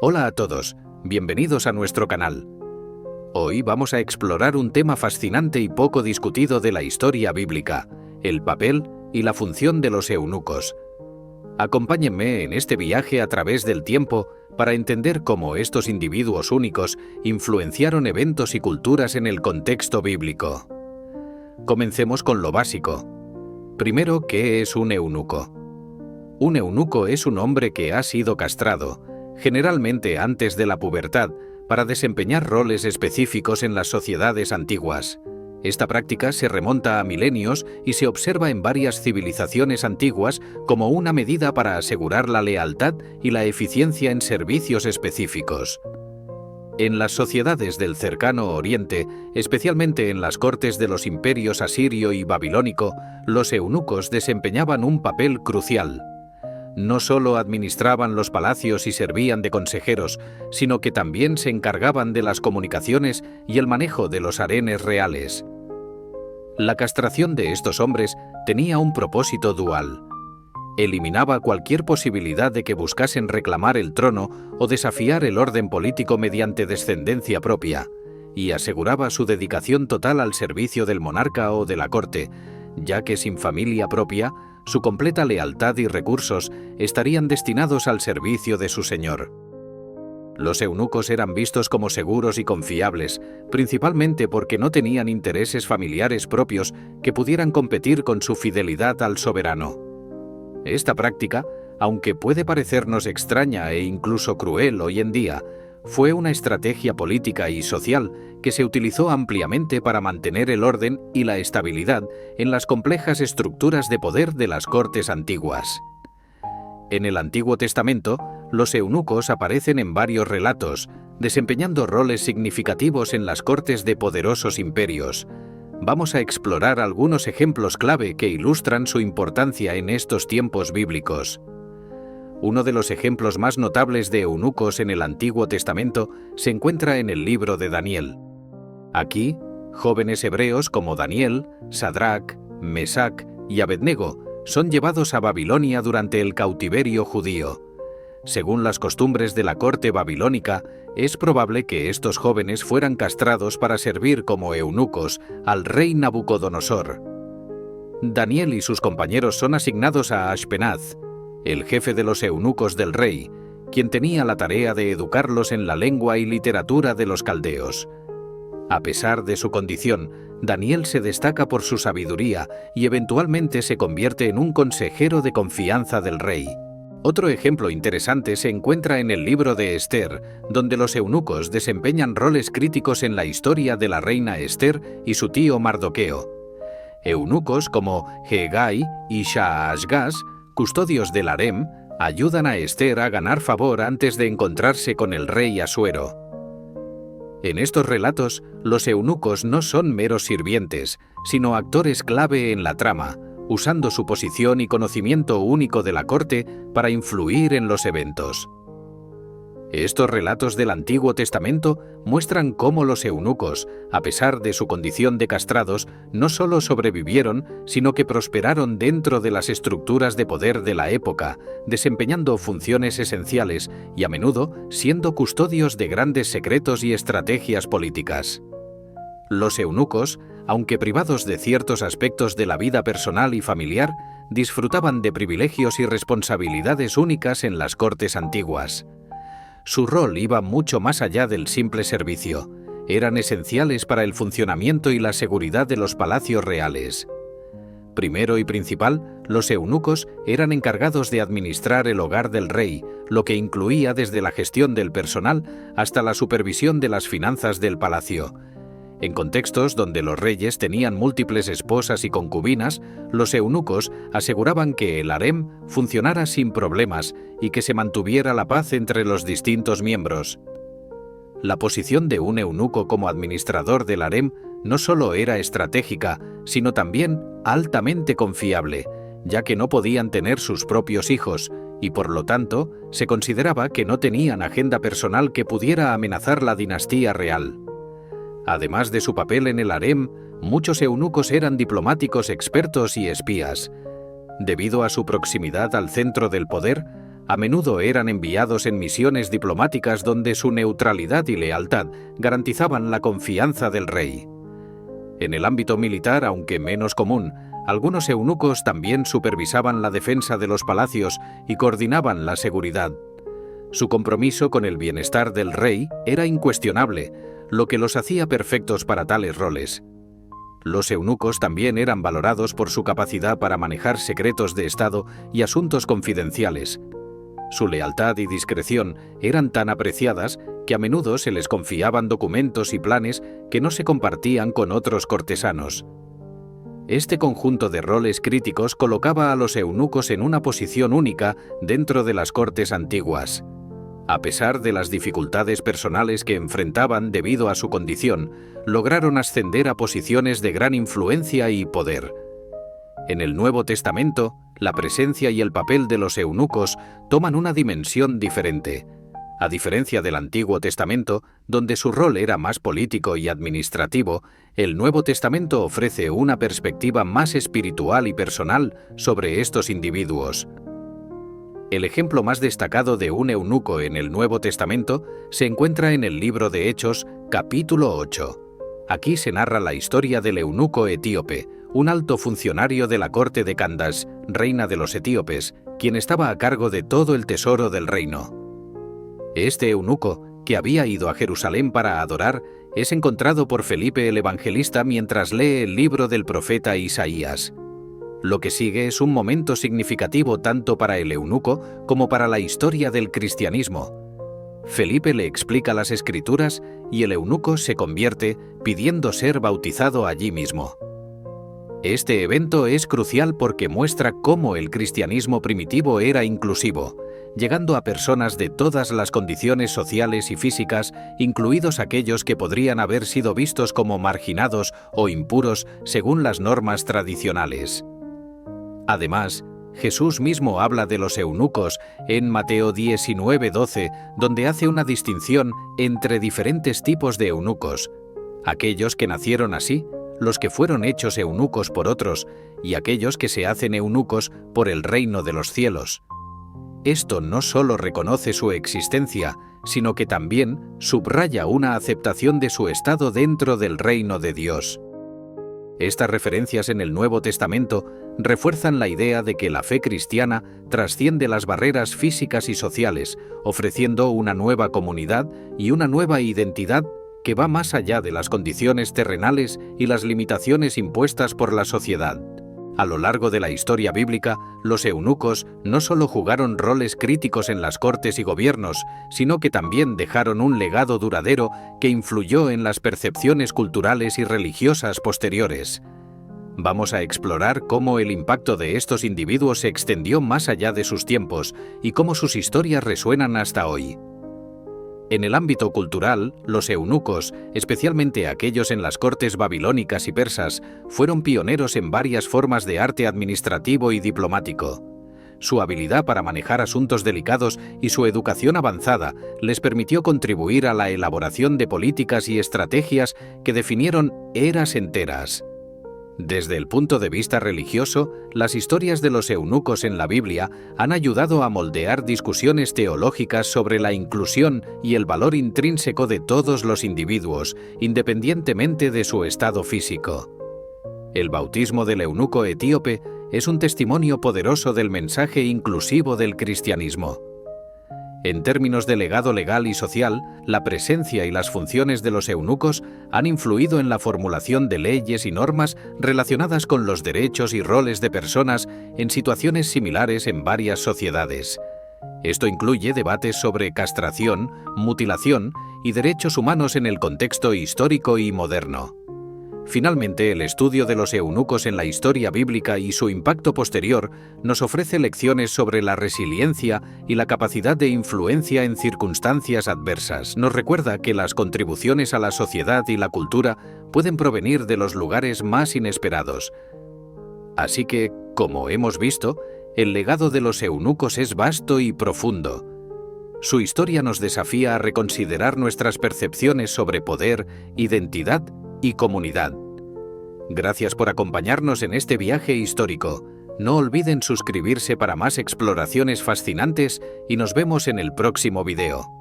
Hola a todos, bienvenidos a nuestro canal. Hoy vamos a explorar un tema fascinante y poco discutido de la historia bíblica, el papel y la función de los eunucos. Acompáñenme en este viaje a través del tiempo para entender cómo estos individuos únicos influenciaron eventos y culturas en el contexto bíblico. Comencemos con lo básico. Primero, ¿qué es un eunuco? Un eunuco es un hombre que ha sido castrado, generalmente antes de la pubertad, para desempeñar roles específicos en las sociedades antiguas. Esta práctica se remonta a milenios y se observa en varias civilizaciones antiguas como una medida para asegurar la lealtad y la eficiencia en servicios específicos. En las sociedades del Cercano Oriente, especialmente en las cortes de los imperios asirio y babilónico, los eunucos desempeñaban un papel crucial. No solo administraban los palacios y servían de consejeros, sino que también se encargaban de las comunicaciones y el manejo de los harenes reales. La castración de estos hombres tenía un propósito dual. Eliminaba cualquier posibilidad de que buscasen reclamar el trono o desafiar el orden político mediante descendencia propia, y aseguraba su dedicación total al servicio del monarca o de la corte, ya que sin familia propia, su completa lealtad y recursos estarían destinados al servicio de su señor. Los eunucos eran vistos como seguros y confiables, principalmente porque no tenían intereses familiares propios que pudieran competir con su fidelidad al soberano. Esta práctica, aunque puede parecernos extraña e incluso cruel hoy en día, fue una estrategia política y social que se utilizó ampliamente para mantener el orden y la estabilidad en las complejas estructuras de poder de las cortes antiguas. En el Antiguo Testamento, los eunucos aparecen en varios relatos, desempeñando roles significativos en las cortes de poderosos imperios. Vamos a explorar algunos ejemplos clave que ilustran su importancia en estos tiempos bíblicos. Uno de los ejemplos más notables de eunucos en el Antiguo Testamento se encuentra en el libro de Daniel. Aquí, jóvenes hebreos como Daniel, Sadrac, Mesac y Abednego son llevados a Babilonia durante el cautiverio judío. Según las costumbres de la corte babilónica, es probable que estos jóvenes fueran castrados para servir como eunucos al rey Nabucodonosor. Daniel y sus compañeros son asignados a Ashpenaz, el jefe de los eunucos del rey, quien tenía la tarea de educarlos en la lengua y literatura de los caldeos. A pesar de su condición, Daniel se destaca por su sabiduría y eventualmente se convierte en un consejero de confianza del rey. Otro ejemplo interesante se encuentra en el libro de Esther, donde los eunucos desempeñan roles críticos en la historia de la reina Esther y su tío Mardoqueo. Eunucos como Hegai y Shaashgaz, custodios del harem, ayudan a Esther a ganar favor antes de encontrarse con el rey Asuero. En estos relatos, los eunucos no son meros sirvientes, sino actores clave en la trama, usando su posición y conocimiento único de la corte para influir en los eventos. Estos relatos del Antiguo Testamento muestran cómo los eunucos, a pesar de su condición de castrados, no solo sobrevivieron, sino que prosperaron dentro de las estructuras de poder de la época, desempeñando funciones esenciales y a menudo siendo custodios de grandes secretos y estrategias políticas. Los eunucos, aunque privados de ciertos aspectos de la vida personal y familiar, disfrutaban de privilegios y responsabilidades únicas en las cortes antiguas. Su rol iba mucho más allá del simple servicio. Eran esenciales para el funcionamiento y la seguridad de los palacios reales. Primero y principal, los eunucos eran encargados de administrar el hogar del rey, lo que incluía desde la gestión del personal hasta la supervisión de las finanzas del palacio. En contextos donde los reyes tenían múltiples esposas y concubinas, los eunucos aseguraban que el harem funcionara sin problemas y que se mantuviera la paz entre los distintos miembros. La posición de un eunuco como administrador del harem no solo era estratégica, sino también altamente confiable, ya que no podían tener sus propios hijos y, por lo tanto, se consideraba que no tenían agenda personal que pudiera amenazar la dinastía real. Además de su papel en el harem, muchos eunucos eran diplomáticos expertos y espías. Debido a su proximidad al centro del poder, A menudo eran enviados en misiones diplomáticas donde su neutralidad y lealtad garantizaban la confianza del rey. En el ámbito militar, aunque menos común, algunos eunucos también supervisaban la defensa de los palacios y coordinaban la seguridad. Su compromiso con el bienestar del rey era incuestionable, lo que los hacía perfectos para tales roles. Los eunucos también eran valorados por su capacidad para manejar secretos de Estado y asuntos confidenciales. Su lealtad y discreción eran tan apreciadas que a menudo se les confiaban documentos y planes que no se compartían con otros cortesanos. Este conjunto de roles críticos colocaba a los eunucos en una posición única dentro de las cortes antiguas. A pesar de las dificultades personales que enfrentaban debido a su condición, lograron ascender a posiciones de gran influencia y poder. En el Nuevo Testamento, la presencia y el papel de los eunucos toman una dimensión diferente. A diferencia del Antiguo Testamento, donde su rol era más político y administrativo, el Nuevo Testamento ofrece una perspectiva más espiritual y personal sobre estos individuos. El ejemplo más destacado de un eunuco en el Nuevo Testamento se encuentra en el libro de Hechos, capítulo 8. Aquí se narra la historia del eunuco etíope, un alto funcionario de la corte de Candace, reina de los etíopes, quien estaba a cargo de todo el tesoro del reino. Este eunuco, que había ido a Jerusalén para adorar, es encontrado por Felipe el Evangelista mientras lee el libro del profeta Isaías. Lo que sigue es un momento significativo tanto para el eunuco como para la historia del cristianismo. Felipe le explica las Escrituras y el eunuco se convierte pidiendo ser bautizado allí mismo. Este evento es crucial porque muestra cómo el cristianismo primitivo era inclusivo, llegando a personas de todas las condiciones sociales y físicas, incluidos aquellos que podrían haber sido vistos como marginados o impuros según las normas tradicionales. Además, Jesús mismo habla de los eunucos en Mateo 19:12, donde hace una distinción entre diferentes tipos de eunucos: aquellos que nacieron así, los que fueron hechos eunucos por otros, y aquellos que se hacen eunucos por el reino de los cielos. Esto no solo reconoce su existencia, sino que también subraya una aceptación de su estado dentro del reino de Dios. Estas referencias en el Nuevo Testamento refuerzan la idea de que la fe cristiana trasciende las barreras físicas y sociales, ofreciendo una nueva comunidad y una nueva identidad que va más allá de las condiciones terrenales y las limitaciones impuestas por la sociedad. A lo largo de la historia bíblica, los eunucos no solo jugaron roles críticos en las cortes y gobiernos, sino que también dejaron un legado duradero que influyó en las percepciones culturales y religiosas posteriores. Vamos a explorar cómo el impacto de estos individuos se extendió más allá de sus tiempos y cómo sus historias resuenan hasta hoy. En el ámbito cultural, los eunucos, especialmente aquellos en las cortes babilónicas y persas, fueron pioneros en varias formas de arte administrativo y diplomático. Su habilidad para manejar asuntos delicados y su educación avanzada les permitió contribuir a la elaboración de políticas y estrategias que definieron eras enteras. Desde el punto de vista religioso, las historias de los eunucos en la Biblia han ayudado a moldear discusiones teológicas sobre la inclusión y el valor intrínseco de todos los individuos, independientemente de su estado físico. El bautismo del eunuco etíope es un testimonio poderoso del mensaje inclusivo del cristianismo. En términos de legado legal y social, la presencia y las funciones de los eunucos han influido en la formulación de leyes y normas relacionadas con los derechos y roles de personas en situaciones similares en varias sociedades. Esto incluye debates sobre castración, mutilación y derechos humanos en el contexto histórico y moderno. Finalmente, el estudio de los eunucos en la historia bíblica y su impacto posterior nos ofrece lecciones sobre la resiliencia y la capacidad de influencia en circunstancias adversas. Nos recuerda que las contribuciones a la sociedad y la cultura pueden provenir de los lugares más inesperados. Así que, como hemos visto, el legado de los eunucos es vasto y profundo. Su historia nos desafía a reconsiderar nuestras percepciones sobre poder, identidad y comunidad. Gracias por acompañarnos en este viaje histórico. No olviden suscribirse para más exploraciones fascinantes y nos vemos en el próximo video.